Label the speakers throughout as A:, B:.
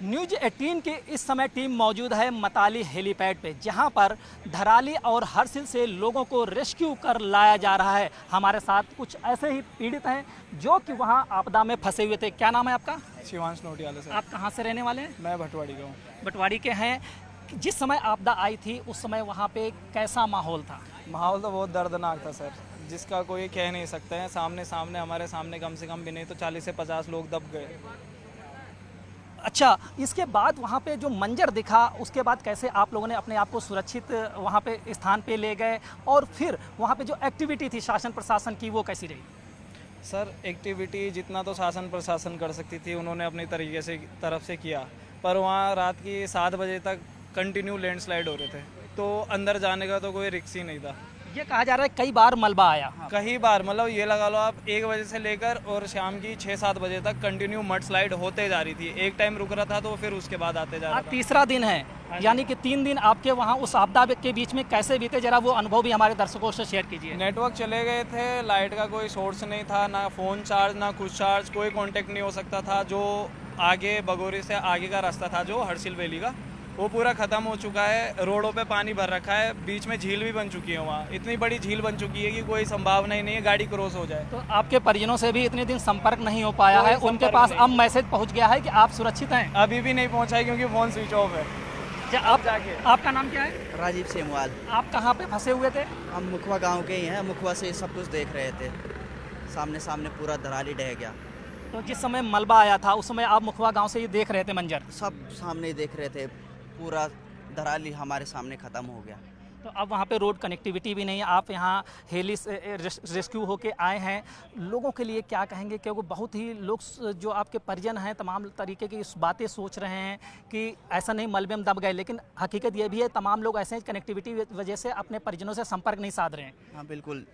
A: News 18 की इस समय टीम मौजूद है मताली हेलीपैड पे, जहां पर धराली और हरसिल से लोगों को रेस्क्यू कर लाया जा रहा है। हमारे साथ कुछ ऐसे ही पीड़ित हैं जो कि वहां आपदा में फंसे हुए थे। क्या नाम है आपका?
B: शिवांश नोटियाला से।
A: आप कहां से रहने वाले हैं?
B: मैं भटवाड़ी का हूँ।
A: बटवाड़ी के हैं। जिस समय आपदा आई थी उस समय वहाँ पे कैसा माहौल था?
B: माहौल तो बहुत दर्दनाक था सर, जिसका कोई कह नहीं सकते हैं। सामने हमारे सामने कम से कम भी नहीं तो 40 से 50 लोग दब गए।
A: अच्छा, इसके बाद वहाँ पे जो मंजर दिखा उसके बाद कैसे आप लोगों ने अपने आप को सुरक्षित वहाँ पे स्थान पे ले गए, और फिर वहाँ पे जो एक्टिविटी थी शासन प्रशासन की वो कैसी रही?
B: सर एक्टिविटी जितना तो शासन प्रशासन कर सकती थी उन्होंने अपनी तरीके से तरफ से किया, पर वहाँ रात की 7 बजे तक कंटिन्यू लैंडस्लाइड हो रहे थे, तो अंदर जाने का तो कोई रिक्स ही नहीं था।
A: ये कहा जा रहा है कई बार मलबा आया।
B: कई बार, मतलब ये लगा लो आप 1 बजे से लेकर और शाम की 6-7 बजे तक कंटिन्यू मड स्लाइड होते जा रही थी। एक टाइम रुक रहा था तो फिर उसके बाद आते जा रहा
A: आज
B: था।
A: तीसरा दिन है, यानी कि 3 दिन आपके वहाँ उस आपदा के बीच में कैसे बीते, जरा वो अनुभव भी हमारे दर्शकों से शेयर कीजिए।
B: नेटवर्क चले गए थे, लाइट का कोई सोर्स नहीं था, ना फ़ोन चार्ज ना कुछ चार्ज, कोई कांटेक्ट नहीं हो सकता था। जो आगे बगोरी से आगे का रास्ता था जो हरसिल वैली का, वो पूरा ख़त्म हो चुका है। रोडों पे पानी भर रखा है, बीच में झील भी बन चुकी है। वहाँ इतनी बड़ी झील बन चुकी है कि कोई संभावना ही नहीं है गाड़ी क्रॉस हो जाए।
A: तो आपके परिजनों से भी इतने दिन संपर्क नहीं हो पाया है, उनके पास अब मैसेज पहुँच गया है कि आप सुरक्षित हैं?
B: अभी भी नहीं पहुँचा है क्योंकि फ़ोन स्विच ऑफ है।
A: आपका नाम क्या है?
C: राजीव सेमवाल।
A: आप कहाँ पे फंसे हुए थे?
C: हम मुखवा गांव के ही हैं। मुखवा से सब कुछ देख रहे थे। सामने पूरा धराली ढह गया।
A: तो जिस समय मलबा आया था उस समय आप मुखवा गांव से ही देख रहे थे मंजर?
C: सब सामने ही देख रहे थे। पूरा धराली हमारे सामने ख़त्म हो गया।
A: तो अब वहाँ पे रोड कनेक्टिविटी भी नहीं है, आप यहाँ हेली से रेस्क्यू होके आए हैं। लोगों के लिए क्या कहेंगे, क्योंकि बहुत ही लोग जो आपके परिजन हैं तमाम तरीके की इस बातें सोच रहे हैं कि ऐसा नहीं मलबे में दब गए, लेकिन हकीकत ये भी है तमाम लोग ऐसे कनेक्टिविटी वजह से अपने परिजनों से संपर्क नहीं साध रहे हैं।
C: हाँ बिल्कुल।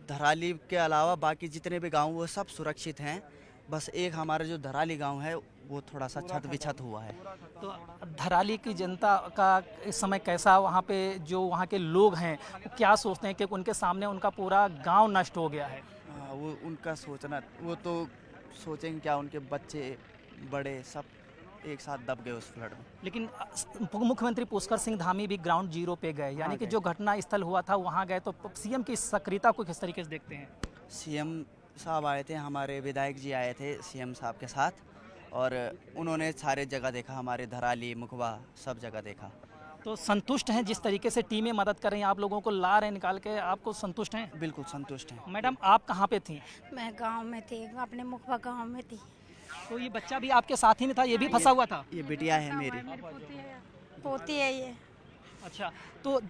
C: धराली के अलावा बाकी जितने भी गाँव वो सब सुरक्षित हैं। बस एक हमारा जो धराली गांव है वो थोड़ा सा छत विछत हुआ है।
A: तो धराली की जनता का इस समय कैसा, वहाँ पे जो वहाँ के लोग हैं वो क्या सोचते हैं कि उनके सामने उनका पूरा गांव नष्ट हो गया है?
C: हाँ, वो उनका सोचना, वो तो सोचेंगे क्या, उनके बच्चे बड़े सब एक साथ दब गए उस फ्लड में।
A: लेकिन मुख्यमंत्री पुष्कर सिंह धामी भी ग्राउंड जीरो पे गए, यानी कि जो घटना स्थल हुआ था वहाँ गए, तो सीएम की सक्रियता को किस तरीके से देखते हैं?
C: सीएम साहब आए थे, हमारे विधायक जी आए थे सीएम साहब के साथ, और उन्होंने सारे जगह देखा, हमारे धराली मुखवा सब जगह देखा।
A: तो संतुष्ट हैं जिस तरीके से टीमें मदद कर रही हैं, आप लोगों को ला रहे हैं निकाल के, आपको संतुष्ट हैं?
C: बिल्कुल संतुष्ट हैं।
A: मैडम आप कहाँ पे थी?
D: मैं गांव में थी, अपने मुखवा गांव में थी।
A: तो ये बच्चा भी आपके साथ ही में था, ये भी फंसा हुआ था?
C: ये बिटिया है मेरी।
D: पोती है ये।
A: अच्छा, तो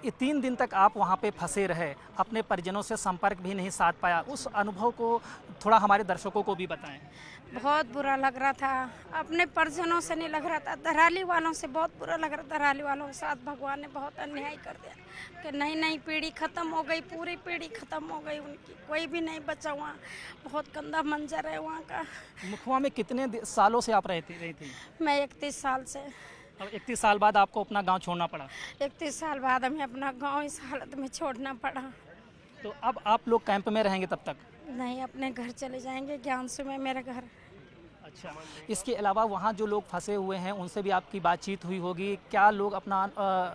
A: ये 3 दिन तक आप वहाँ पे फंसे रहे, अपने परिजनों से संपर्क भी नहीं साध पाया, उस अनुभव को थोड़ा हमारे दर्शकों को भी बताएं।
D: बहुत बुरा लग रहा था, अपने परिजनों से नहीं लग रहा था, धराली वालों से बहुत बुरा लग रहा था। धराली वालों के साथ भगवान ने बहुत अन्याय कर दिया कि नई पीढ़ी ख़त्म हो गई, पूरी पीढ़ी ख़त्म हो गई उनकी, कोई भी नहीं बचा। वहाँ बहुत गंदा मंजर है वहाँ का।
A: मुखवा में कितने सालों से आप रही थी?
D: मैं 31 साल से।
A: और 31 साल बाद आपको अपना गांव छोड़ना पड़ा?
D: 31 साल बाद हमें अपना गांव इस हालत में छोड़ना पड़ा।
A: तो अब आप लोग कैंप में रहेंगे तब तक?
D: नहीं, अपने घर चले जाएंगे, ज्ञानसू में मेरा घर।
A: अच्छा, इसके अलावा वहाँ जो लोग फंसे हुए हैं उनसे भी आपकी बातचीत हुई होगी, क्या लोग अपना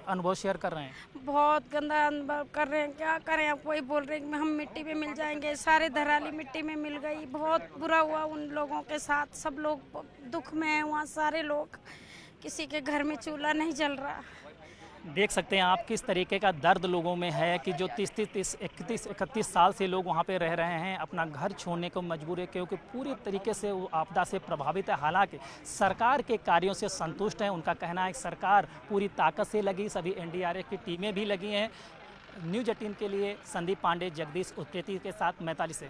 A: अनुभव शेयर कर रहे हैं?
D: बहुत गंदा अनुभव कर रहे हैं, क्या करें। अब कोई बोल रहे हैं कि हम मिट्टी में मिल जाएंगे, सारे धराली मिट्टी में मिल गई। बहुत बुरा हुआ उन लोगों के साथ, सब लोग दुख में हैं वहाँ सारे लोग, किसी के घर में चूल्हा नहीं जल रहा।
A: देख सकते हैं आप किस तरीके का दर्द लोगों में है कि जो 31 साल से लोग वहाँ पे रह रहे हैं, अपना घर छोड़ने को मजबूर है क्योंकि पूरी तरीके से वो आपदा से प्रभावित है। हालांकि सरकार के कार्यों से संतुष्ट हैं, उनका कहना है कि सरकार पूरी ताकत से लगी, सभी एनडीआरएफ की टीमें भी लगी हैं। न्यूज 18 के लिए संदीप पांडे, जगदीश उप्रेती के साथ मैताली से।